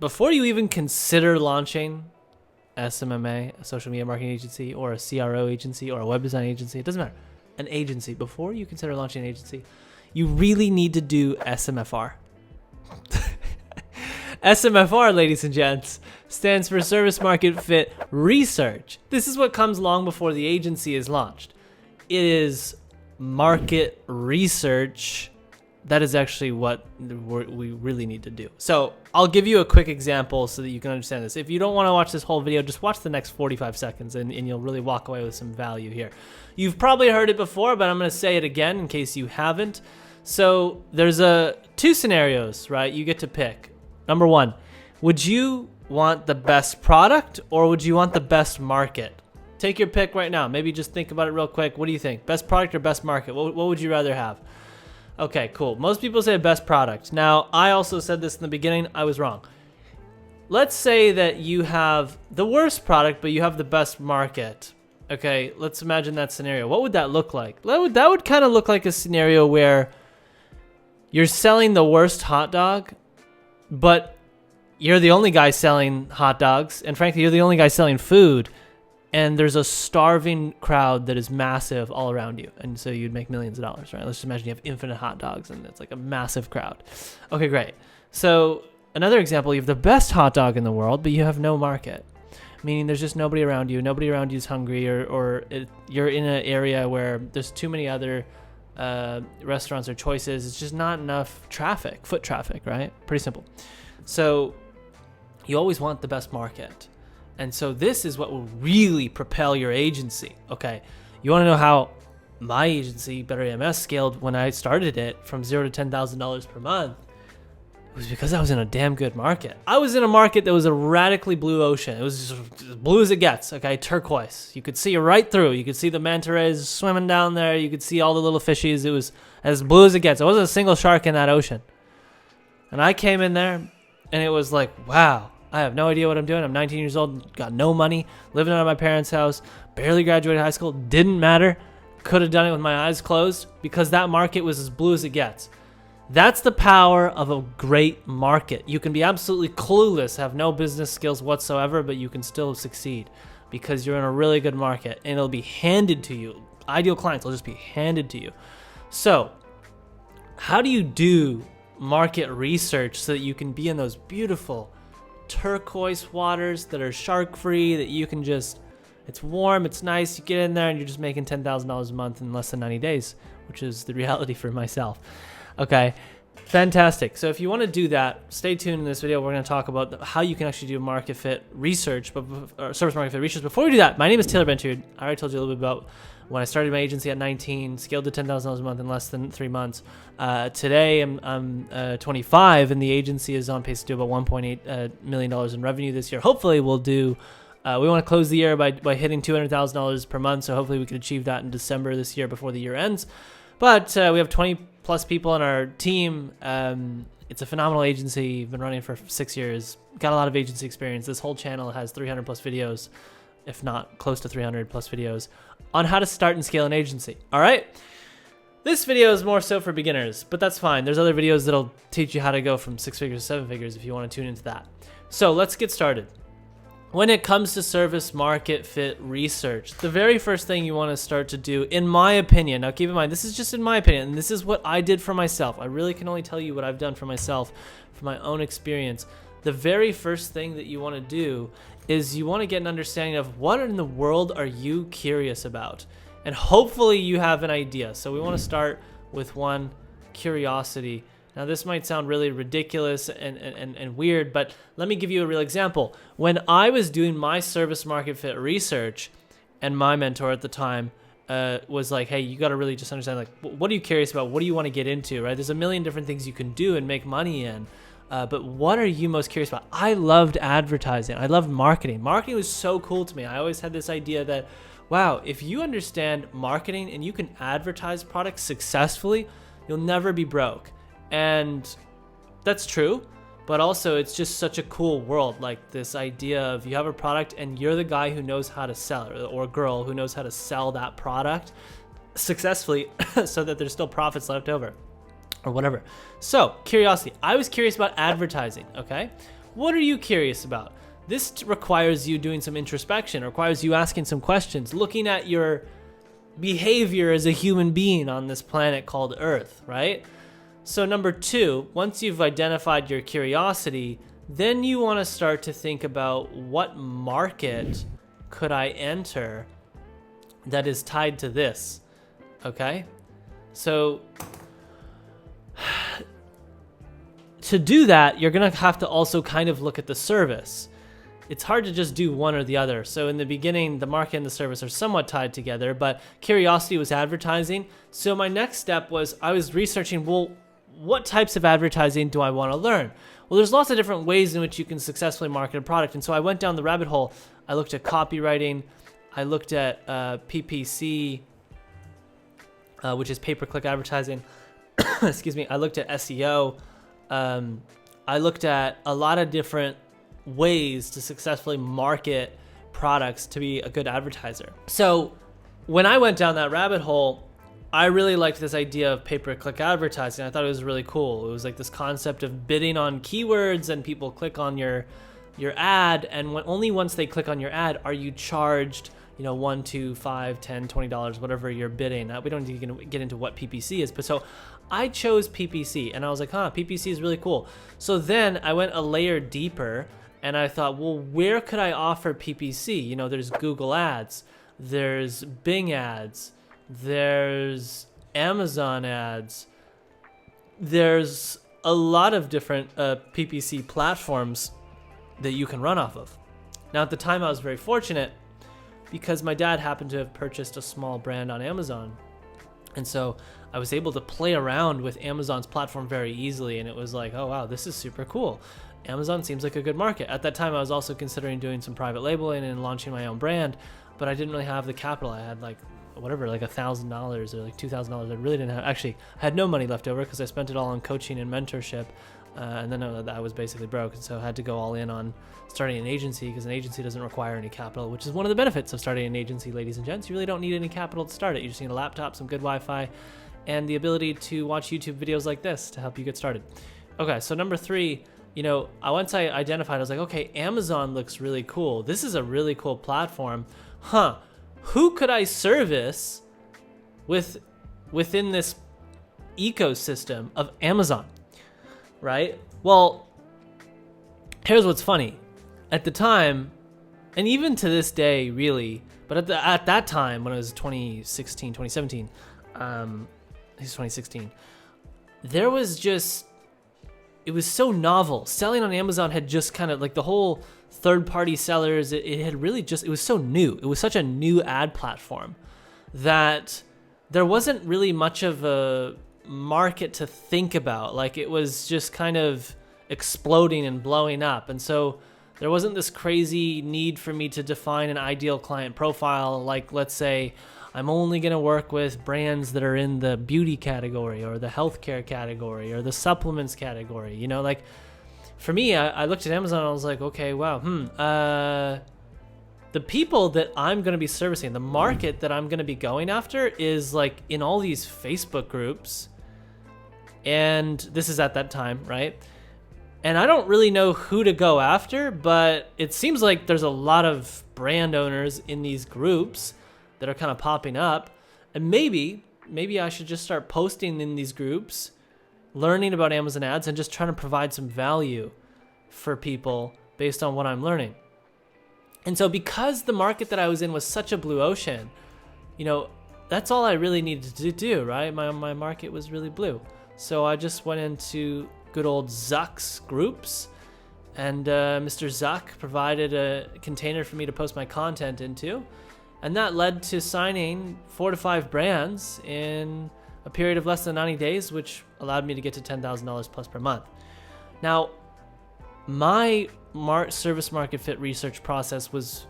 before you even consider launching SMMA, a social media marketing agency, or a CRO agency, or a web design agency, it doesn't matter, an agency, before you consider launching an agency, you really need to do SMFR. SMFR, ladies and gents, stands for Service Market Fit Research. This is what comes long before the agency is launched. It is market research. That is actually what we really need to do. So I'll give you a quick example so that you can understand this. If you don't want to watch this whole video, just watch the next 45 seconds and you'll really walk away with some value here. You've probably heard it before, but I'm going to say it again in case you haven't. So there's two scenarios, right? You get to pick. Number one, would you want the best product or would you want the best market? Take your pick right now. Maybe just think about it real quick. What do you think? Best product or best market? What would you rather have? Okay, cool. Most people say best product. Now, I also said this in the beginning. I was wrong. Let's say that you have the worst product, but you have the best market. Okay, let's imagine that scenario. What would that look like? That would kind of look like a scenario where you're selling the worst hot dog, but you're the only guy selling hot dogs, and frankly, you're the only guy selling food, and there's a starving crowd that is massive all around you, and so you'd make millions of dollars, right? Let's just imagine you have infinite hot dogs, and it's like a massive crowd. Okay, great. So another example, you have the best hot dog in the world, but you have no market, meaning there's just nobody around you. Nobody around you is hungry, or you're in an area where there's too many other restaurants or choices. It's just not enough traffic, foot traffic, right? Pretty simple. So you always want the best market. And so this is what will really propel your agency. Okay. You want to know how my agency, Better AMS, scaled when I started it from $0 to $10,000 per month? It was because I was in a damn good market. I was in a market that was a radically blue ocean. It was just as blue as it gets, okay? Turquoise. You could see right through. You could see the manta rays swimming down there. You could see all the little fishies. It was as blue as it gets. There wasn't a single shark in that ocean. And I came in there, and it was like, wow, I have no idea what I'm doing. I'm 19 years old, got no money, living out of my parents' house, barely graduated high school. Didn't matter. Could have done it with my eyes closed because that market was as blue as it gets. That's the power of a great market. You can be absolutely clueless, have no business skills whatsoever, but you can still succeed because you're in a really good market and it'll be handed to you. Ideal clients will just be handed to you. So how do you do market research so that you can be in those beautiful turquoise waters that are shark free, that you can just, it's warm, it's nice, you get in there and you're just making $10,000 a month in less than 90 days, which is the reality for myself. Okay, fantastic. So if you want to do that, stay tuned in this video. We're going to talk about how you can actually do market fit research, or service market fit research. Before we do that, my name is Taylor Bentude. I already told you a little bit about when I started my agency at 19, scaled to $10,000 a month in less than 3 months. Today, I'm 25, and the agency is on pace to do about $1.8 million in revenue this year. Hopefully, we'll do. We want to close the year by hitting $200,000 per month. So hopefully, we can achieve that in December this year before the year ends. But we have 20 plus people on our team. It's a phenomenal agency. Been running for 6 years. Got a lot of agency experience. This whole channel has 300 plus videos, if not close to 300 plus videos on how to start and scale an agency. All right. This video is more so for beginners, but that's fine. There's other videos that'll teach you how to go from 6 figures to 7 figures if you want to tune into that. So let's get started. When it comes to service market fit research, the very first thing you want to start to do, in my opinion, now keep in mind, this is just in my opinion, and this is what I did for myself. I really can only tell you what I've done for myself, from my own experience. The very first thing that you want to do is you want to get an understanding of what in the world are you curious about? And hopefully you have an idea. So we want to start with one, curiosity. Now, this might sound really ridiculous and weird, but let me give you a real example. When I was doing my service market fit research, and my mentor at the time was like, hey, you got to really just understand, like, what are you curious about? What do you want to get into, right? There's a million different things you can do and make money in, but what are you most curious about? I loved advertising. I loved marketing. Marketing was so cool to me. I always had this idea that, wow, if you understand marketing and you can advertise products successfully, you'll never be broke. And that's true, but also it's just such a cool world. Like this idea of you have a product and you're the guy who knows how to sell it, or a girl who knows how to sell that product successfully so that there's still profits left over or whatever. So curiosity, I was curious about advertising. Okay. What are you curious about? This requires you doing some introspection, requires you asking some questions, looking at your behavior as a human being on this planet called Earth, right? So number 2, once you've identified your curiosity, then you want to start to think about what market could I enter that is tied to this, okay? So to do that, you're going to have to also kind of look at the service. It's hard to just do one or the other. So in the beginning, the market and the service are somewhat tied together, but curiosity was advertising. So my next step was I was researching, well, what types of advertising do I want to learn? Well, there's lots of different ways in which you can successfully market a product. And so I went down the rabbit hole. I looked at copywriting. I looked at PPC, which is pay-per-click advertising. Excuse me. I looked at SEO. I looked at a lot of different ways to successfully market products to be a good advertiser. So when I went down that rabbit hole, I really liked this idea of pay-per-click advertising. I thought it was really cool. It was like this concept of bidding on keywords, and people click on your ad, and only once they click on your ad are you charged, $1, $2, $5, $10, $20, whatever you're bidding. We don't need to get into what PPC is, but so I chose PPC, and I was like, PPC is really cool. So then I went a layer deeper, and I thought, well, where could I offer PPC? There's Google ads, there's Bing ads, there's Amazon ads, there's a lot of different PPC platforms that you can run off of. Now, at the time, I was very fortunate because my dad happened to have purchased a small brand on Amazon. And so I was able to play around with Amazon's platform very easily. And it was like, oh, wow, this is super cool. Amazon seems like a good market. At that time, I was also considering doing some private labeling and launching my own brand, but I didn't really have the capital. I had like $1,000 or like $2,000. I really didn't have, actually, I had no money left over because I spent it all on coaching and mentorship. And then I was basically broke. And so I had to go all in on starting an agency, because an agency doesn't require any capital, which is one of the benefits of starting an agency, ladies and gents. You really don't need any capital to start it. You just need a laptop, some good Wi-Fi, and the ability to watch YouTube videos like this to help you get started. Okay, so number 3, once I identified, I was like, okay, Amazon looks really cool. This is a really cool platform. Who could I service within this ecosystem of Amazon, right? Well, here's what's funny. At the time, and even to this day, really, but at that time, when it was 2016, 2017, I think it's 2016, there was just, it was so novel. Selling on Amazon had just kind of, like, the whole third-party sellers, it had really just, it was so new. It was such a new ad platform that there wasn't really much of a market to think about. Like, it was just kind of exploding and blowing up. And so there wasn't this crazy need for me to define an ideal client profile. Like, let's say I'm only going to work with brands that are in the beauty category or the healthcare category or the supplements category. Like, for me, I looked at Amazon and I was like, okay, wow, the people that I'm going to be servicing, the market that I'm going to be going after is like in all these Facebook groups. And this is at that time, right? And I don't really know who to go after, but it seems like there's a lot of brand owners in these groups that are kind of popping up. And maybe I should just start posting in these groups, learning about Amazon ads, and just trying to provide some value for people based on what I'm learning. And so because the market that I was in was such a blue ocean, that's all I really needed to do, right? My market was really blue. So I just went into good old Zuck's groups, and Mr. Zuck provided a container for me to post my content into, and that led to signing 4 to 5 brands in a period of less than 90 days, which allowed me to get to $10,000 plus per month. Now, my service market fit research process was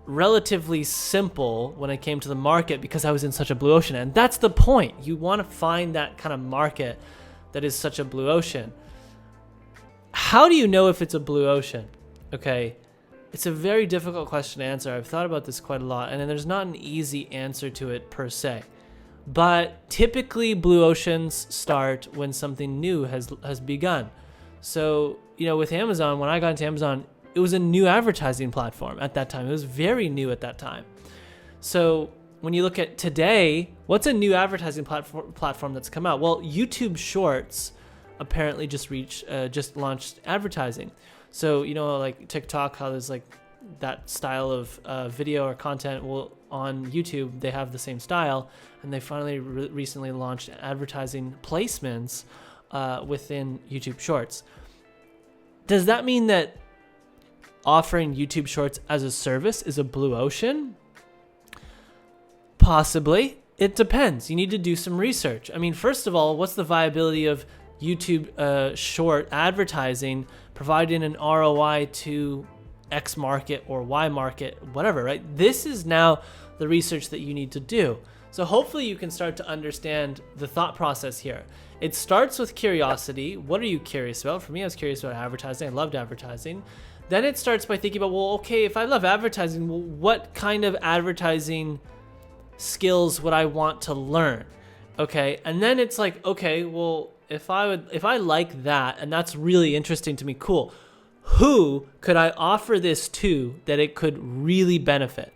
relatively simple when it came to the market because I was in such a blue ocean, and that's the point. You want to find that kind of market that is such a blue ocean. How do you know if it's a blue ocean? Okay, it's a very difficult question to answer. I've thought about this quite a lot, and there's not an easy answer to it per se. But typically blue oceans start when something new has begun. So with Amazon, when I got into Amazon, it was a new advertising platform at that time. It was very new at that time. So when you look at today, what's a new advertising platform that's come out? Well, YouTube Shorts apparently just launched advertising. So, like TikTok, how there's like that style of video or content. Well, on YouTube, they have the same style, and they finally recently launched advertising placements within YouTube Shorts. Does that mean that offering YouTube Shorts as a service is a blue ocean? Possibly. It depends. You need to do some research. I mean, first of all, what's the viability of YouTube short advertising providing an ROI to X market or Y market, whatever, right? This is now the research that you need to do. So hopefully you can start to understand the thought process here. It starts with curiosity. What are you curious about? For me, I was curious about advertising. I loved advertising. Then it starts by thinking about, well, okay, if I love advertising, well, what kind of advertising skills would I want to learn? Okay. And then it's like, okay, well, if I like that, and that's really interesting to me, cool. Who could I offer this to that it could really benefit?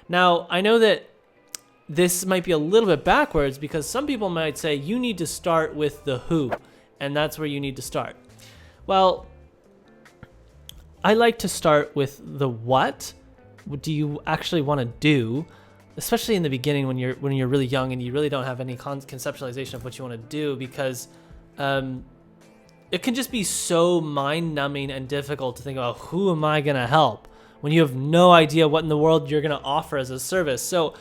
Now, I know that this might be a little bit backwards because some people might say you need to start with the who, and that's where you need to start. Well, I like to start with the what. What do you actually want to do? Especially in the beginning when you're really young and you really don't have any conceptualization of what you want to do, because it can just be so mind-numbing and difficult to think about who am I going to help when you have no idea what in the world you're going to offer as a service. So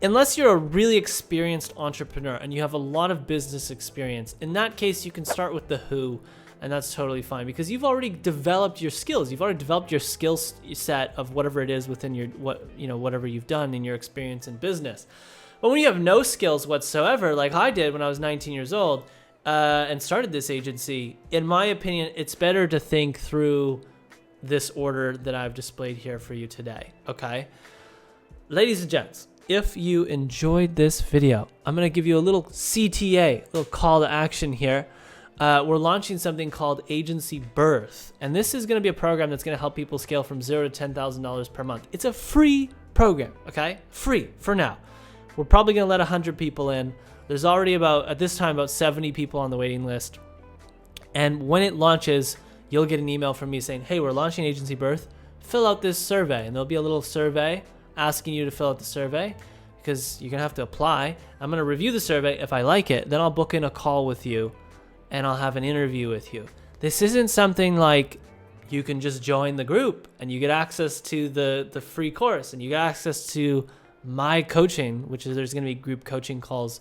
unless you're a really experienced entrepreneur and you have a lot of business experience, in that case, you can start with the who, and that's totally fine because you've already developed your skills. You've already developed your skill set of whatever it is within your, whatever you've done in your experience in business. But when you have no skills whatsoever, like I did when I was 19 years old, and started this agency, in my opinion, it's better to think through this order that I've displayed here for you today, okay? Ladies and gents, if you enjoyed this video, I'm gonna give you a little CTA, little call to action here. We're launching something called Agency Birth, and this is gonna be a program that's gonna help people scale from $0 to $10,000 per month. It's a free program, okay? Free for now. We're probably gonna let 100 people in. There's already at this time, about 70 people on the waiting list. And when it launches, you'll get an email from me saying, hey, we're launching Agency Birth. Fill out this survey. And there'll be a little survey asking you to fill out the survey because you're going to have to apply. I'm going to review the survey. If I like it, then I'll book in a call with you and I'll have an interview with you. This isn't something like you can just join the group and you get access to the free course and you get access to my coaching, which is there's going to be group coaching calls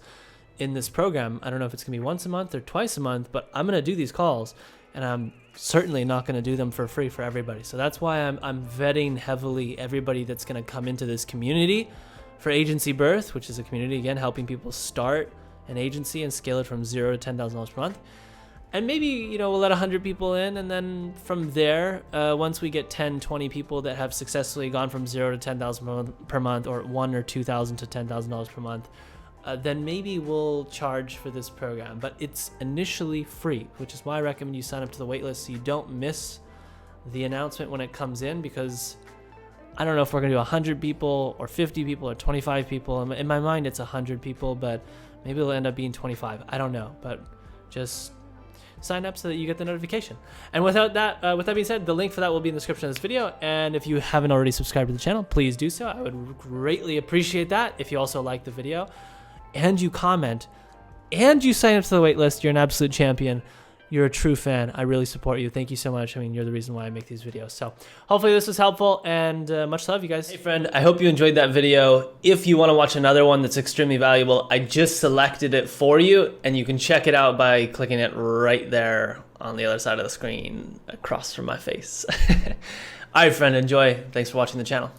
in this program. I don't know if it's gonna be once a month or twice a month, but I'm gonna do these calls and I'm certainly not gonna do them for free for everybody. So that's why I'm vetting heavily everybody that's gonna come into this community for Agency Birth, which is a community, again, helping people start an agency and scale it from $0 to $10,000 per month. And maybe, we'll let 100 people in, and then from there, once we get 10, 20 people that have successfully gone from $0 to $10,000 per month, or $1,000 or $2,000 to $10,000 per month, then maybe we'll charge for this program. But it's initially free, which is why I recommend you sign up to the waitlist so you don't miss the announcement when it comes in, because I don't know if we're going to do 100 people or 50 people or 25 people. In my mind, it's 100 people, but maybe it'll end up being 25. I don't know, but just sign up so that you get the notification. And with that being said, the link for that will be in the description of this video. And if you haven't already subscribed to the channel, please do so. I would greatly appreciate that. If you also like the video and you comment and you sign up to the waitlist, you're an absolute champion. You're a true fan. I really support you. Thank you so much. I mean, you're the reason why I make these videos. So hopefully this was helpful, and much love, you guys. Hey friend, I hope you enjoyed that video. If you want to watch another one that's extremely valuable, I just selected it for you, and you can check it out by clicking it right there on the other side of the screen across from my face. All right, friend, enjoy. Thanks for watching the channel.